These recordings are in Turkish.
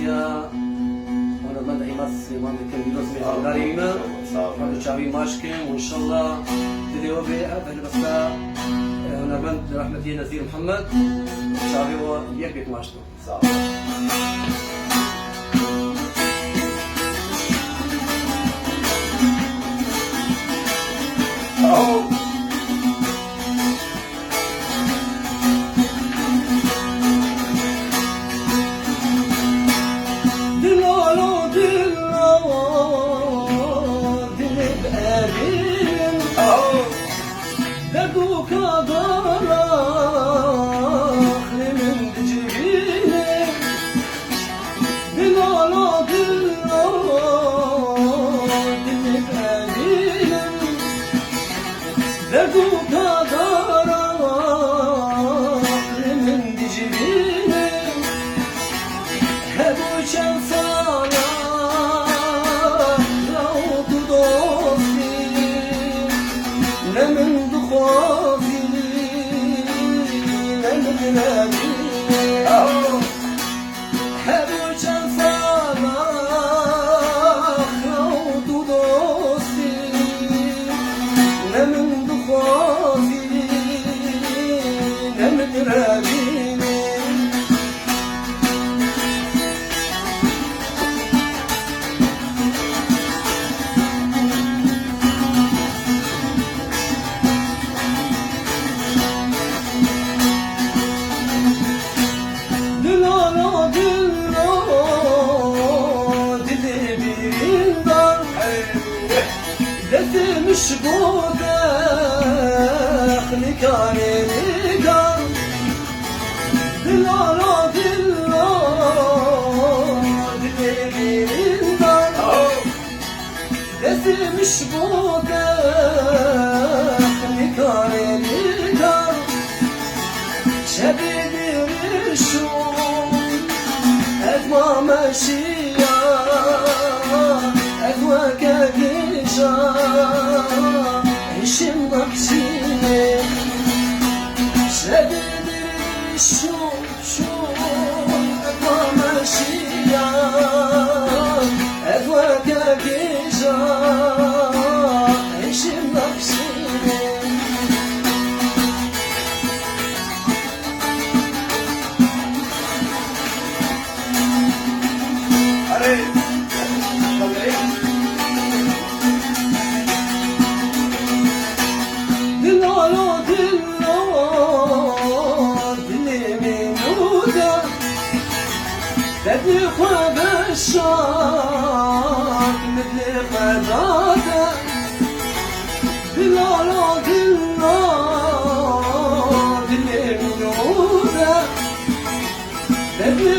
Malatya, ona ben de imat Süleyman Dekin Bilos mehmanlarıyla onu çavi maşkim inşallah diliyor ve evvel basta ona ben rahmetiye Nazir Muhammed çavi o yek maştum. Sağ ol. Oh. Derdu kadar aklımın cebine Dilala dilip elim Derdu kadar aklımın cebine Hep uçan sana Rautu dosti Nemin her uçan sana Rautu dosti Nemin duhazi Nemin rabini Demiş bu dehli kanini kan Dilala dilerinden Demiş bu dehli kanini kan Şebidir şu etma meşiya etma kekişa İşim naksine Şebidir şu etma meşiya etma kekişa İşim naksine Dedi Beşşak midli qadada Dilala dilli minuda Dedi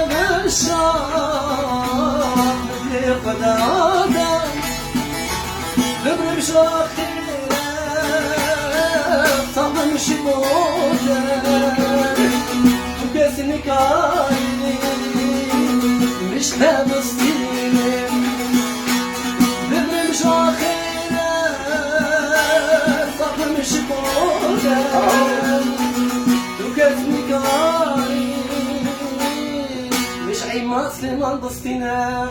Beşşak midli qadada Dibrim şakhire Sabım şimoda Tükesini kayni مشتاق استلم ببرمش عخيرة صبر مش بودا وكتني كاري مش عيب مسلم البسطينة